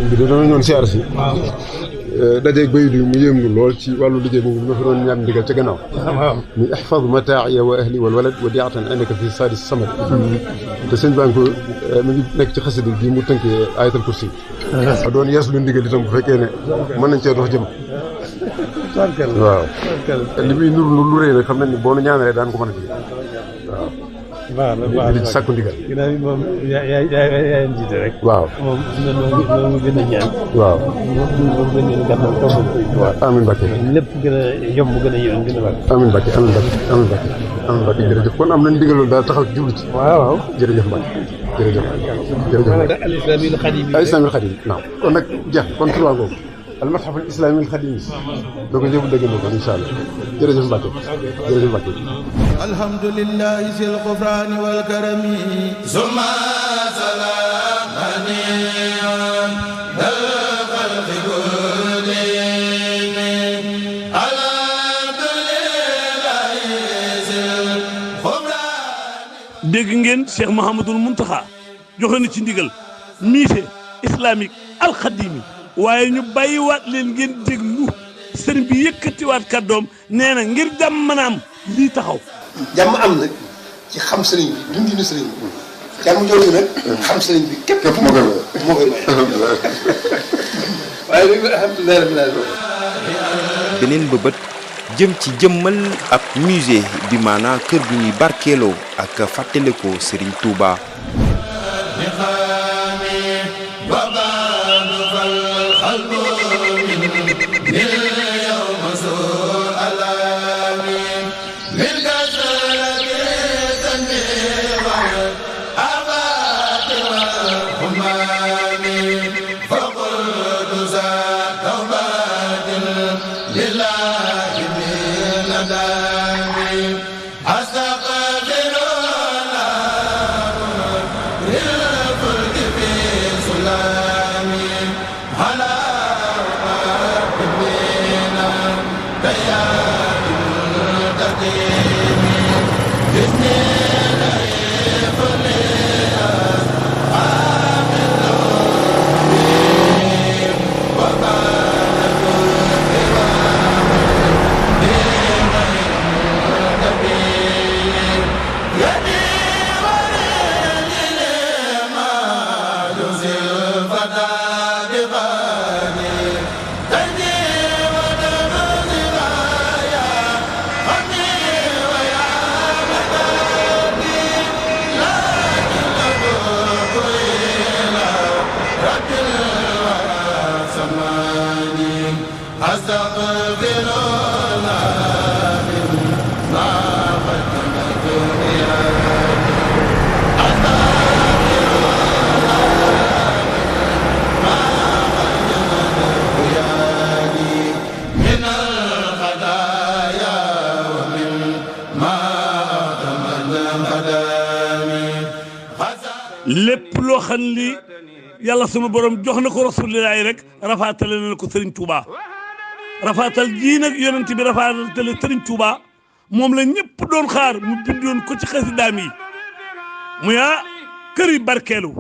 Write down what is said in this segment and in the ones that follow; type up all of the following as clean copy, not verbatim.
bi da doon ñoon siyaar si dajeeg bayit yi mu yéem nu lool ci wàllu liggéey boobu ma fi doon ñaan ndigal ca gannaaw muy ihfaz mataa'iya wa ahli wal walad wa diatan indaka fi sadis samad te sëñ baa ngi ko mi ngi nekk ci xasida gi mu tënkee ayatal kursi a doon yees lu ndigal itam bu fekkee ne mën nañ cee dox jëm waaw li muy nur lu rëy nag xam nañ ni boo nu ñaanalee daan ko mën a ji waaw li ci sàkku ndigal ginnaaw bi moom yaa jiite rek waaw moom moom gën a ñaan waaw moom gën leen gàttal toog waaw amiin Mbacke lépp gën a yomb gën a yéwén gën a baax amiin Mbacke amiin Mbacke amiin Mbacke amiin Mbacke jërëjëf kon am nañ digaloon daal taxaw ci jublu ci waaw jërëjëf Mbacke jërëjëf al islamil xadim al islamil xadim naam kon nag jeex kon turbaa googu al matxaf al islamil xadim doo ko ñëw dégg na ko incha allah jërëjëf Mbacke jërëjëf Mbacke alhamdulillahi sil ghufrani wal karami summa salamani dal khalqi kullihim alhamdulillahi sil ghufrani. dégg ngeen Cheikh Mouhamadoul Mountakha joxe na ci ndigal musée islamique alxadimi waaye ñu bàyyiwaat leen ngeen déglu sëriñ bi yëkkatiwaat kàddoom nee na ngir jàmm mën a am lii taxaw. jàmm am nag ci xam sëriñ bi dundinu sëriñ bi jàmm jooju nag xam sëriñ bi képp moo koy may waaye nag alhamdulilah rabbil alamin. beneen bëbët jëm ci jëmmal ab musée bi maanaam kër gu ñuy barkeeloo ak fàttalikoo Serigne Touba. lépp loo xam li yàlla sunu borom jox na ko rasulillahi rek rafaatale na ko Serigne Touba rafaatal jii nag yonent bi rafaatale Serigne Touba moom la ñëpp doon xaar mu bindoon ko ci xasidaam yi muy kër yi barkeelu.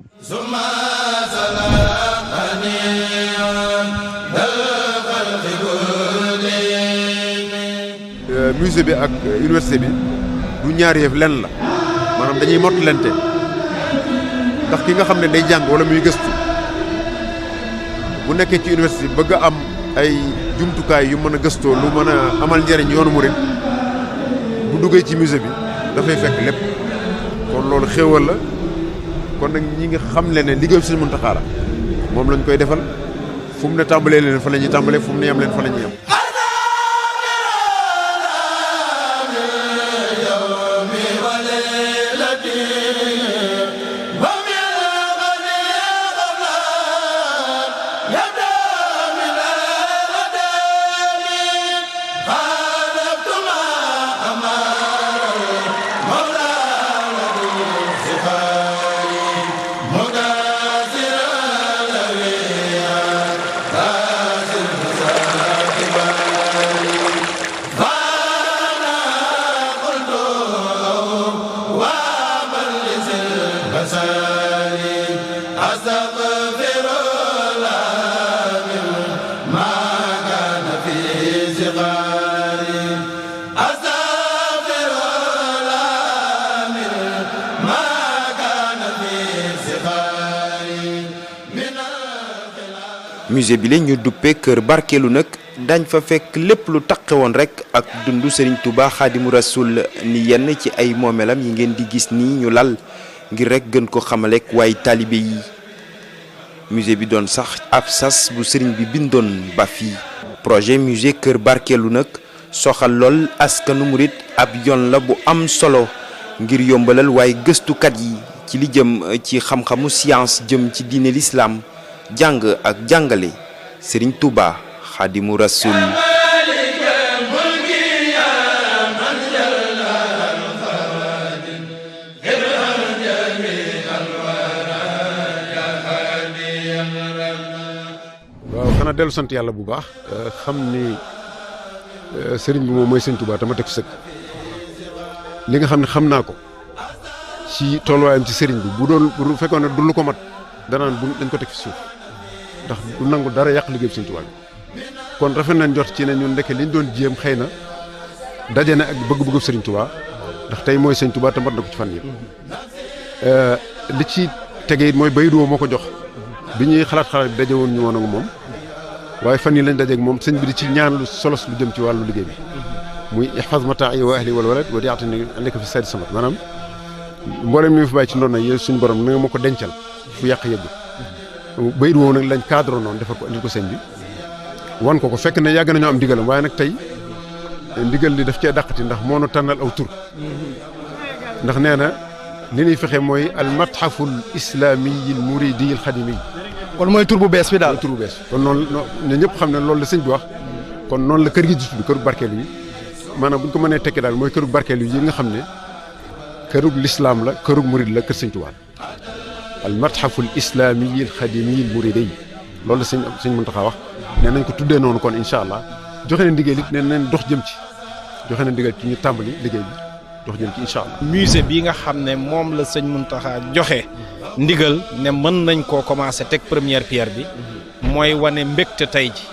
musée bi ak université bi du ñaari yëf lenn la maanaam dañuy mottalante ndax ki nga xam ne day jàng wala muy gëstu bu nekkee ci université bëgg a am ay jumtukaay yu mën a gëstoo lu mën a amal njëriñ yoonu murit bu duggee ci musée bi dafay fekk lépp kon loolu xéewal la kon nag ñi nga xam le ne liggéeyu Sëriñ Muntaxa la moom lañ koy defal fu mu ne tàmbalee leen fa la ñuy tàmbalee fu mu ne yam leen fa la ñuy yam. musée bi la ñu duppee kër barkeelu nag dañ fa fekk lépp lu taqe woon rek ak dundu Serigne Touba Xaadimu Rasul ni yenn ci ay moomelam yi ngeen di gis nii ñu lal ngir rek gën ko xamalek waaye taalibe yi. musée bi doon sax ab sas bu sëriñ bi bindoon ba fii. projet musée kër barkeelu nag soxal lool askanu murit ab yoon la bu am solo ngir yombalal waaye gëstukat yi ci li jëm ci xam-xamu science jëm ci diine l'islam jàng ak jàngale Serigne Touba Xaadimu Rasul. waaw xanaa dellu sant yàlla bu baax xam ni sëriñ bi moom mooy sëñ Touba tama teg sëkk li nga xam ne xam naa ko ci tolluwaayam ci sëriñ bi bu fekkoon ne du lu ko mat danaan bu dañ ko teg fi suuf ndax du nangu dara yàq liggéey bi sëñ Touba bi kon rafet nañ jot ci ne ñun ndeke liñ doon jéem xëy na daje na ak bëgg-bëggu sëriñ Touba ndax tey mooy sëñ Touba te mat na ko ci fan yëpp li ci tege it mooy bayit woo moo ko jox bi ñuy xalaat bi daje woon ñu woon ak moom waaye fan yi lañ dajeeg moom sëñ bi di ci ñaan lu solos lu jëm ci wàllu liggéey bi muy ihfaz mataa'i wa ahli wal walad wa di'atani alaka fi sadi samat maanaam mboolem mi fi bàyyi ci ndono yi suñu borom na nga ma ko dencal fu yàq yëggu bayit woowu nag lañ cadre noonu defar ko andil ko sëñ bi wan ko fekk ne yàgg nañoo am ndigalam waaye nag tey ndigal li daf cee dàqati ndax moo nu tànnal aw tur ndax nee na li ñuy fexe mooy al matxaful islamiyi al muridi al xadimi kon mooy tur bu bees bi daal tur bu bees kon noonu ñu ñëpp xam ne loolu la sëñ bi wax kon noonu la kër gi di tudd këru barkeelu yi maanaam bu ñu ko mënee tekki daal mooy këru barkeelu yi nga xam ne kërug lislaam la kërug murid la kër sëñ Tuubaa al matxaful islamiyi al xadimi al muridi loolu la sëñ Muntaxa wax nee nañ ko tuddee noonu kon incha allah joxe na ndigal it nee nañ dox jëm ci joxe na ndigal ci ñu tàmbali liggéey bi dox jëm ci incha allah. musée bi nga xam ne moom la sëñ Muntaxa joxe ndigal ne mën nañ koo commencé teg première pierre bi mooy wane mbégte tey ji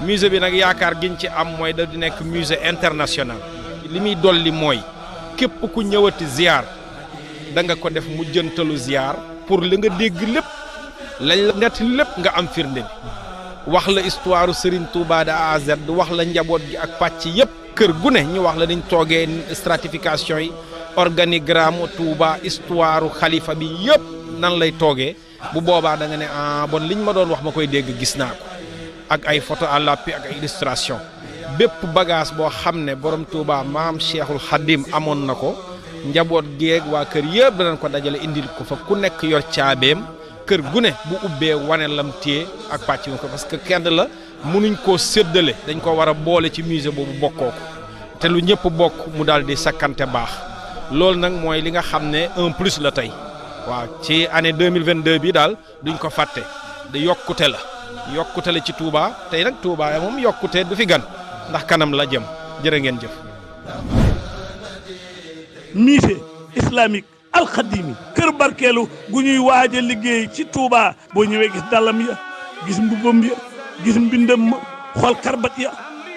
musée bi nag yaakaar giñ ci am mooy da di nekk musée international li muy dolli mooy képp ku ñëwati ziar da nga ko def mujjantalu ziar pour li nga dégg lépp lañ la nett lépp nga am firnde bi wax la histoire Serigne Touba de A à Z wax la njaboot gi ak pàcc yépp kër gu ne ñu wax la dañ toogee stratification yi organigramme Touba histoire xalifa bi yépp nan lay toogee bu boobaa da nga ne ah bon liñ ma doon wax ma koy dégg gis naa ko ak ay photo à l'appui ak ay illustration bépp bagage boo xam ne borom Touba maam Cheikhul Khadim amoon na ko njaboot geeg waa kër yëpp danañ ko dajale indil ko fa ku nekk yor caabeem kër gu ne bu ubbee wane lam téye ak pàcc ko parce que kenn la mënuñ koo séddale dañ ko war a boole ci musée boobu bokkoo ko te lu ñëpp bokk mu daal di sakkante baax loolu nag mooy li nga xam ne un plus la tey waaw ci année 2022 bi daal duñ ko fàtte da yokkute la ci Touba tey nag Touba moom yokkute du fi gan ndax kanam la jëm jërë ngeen jëf. musée islamique alxadimi kër barkeelu gu ñuy waaj a liggéey ci Touba boo ñëwee gis dàllam ya gis mbubbam ya gis mbindam ma xool karbat ya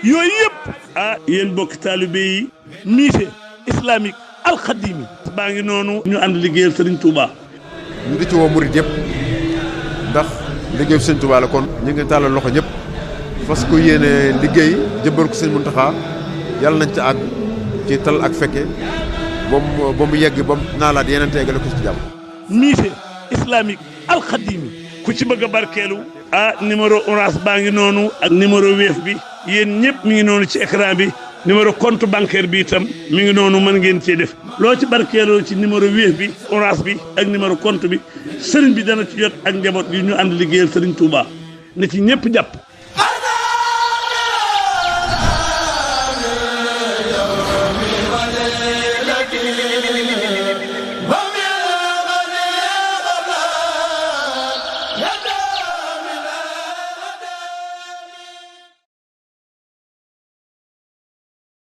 yooyu yëpp ah yéen bokki taalibe yi musée islamique alxadimi baa ngi noonu ñu ànd liggéeyal Serigne Touba. ñu di ci woo murid yëpp ndax liggéeyu Serigne Touba la kon ñu ngi tàllal loxo ñëpp fas ko yéene liggéey jëbbal ko Serigne Mountakha yàlla nañ ca àgg ci tal ak fekke ba mu yegg ba mu naalaat yeneen teegale ko ci jàmm. musée islamique alxadimi ku ci bëgg a barkeelu ah numéro orange baa ngi noonu ak numéro Wave bi yéen ñëpp mi ngi noonu ci écran bi numéro compte bancaire bi itam mi ngi noonu mën ngeen cee def loo ci barkeeloo ci numéro Wave bi orange bi ak numéro compte bi sëriñ bi dana ci jot ak njaboot yi ñu ànd liggéeyal Serigne Touba na ci ñëpp jàpp.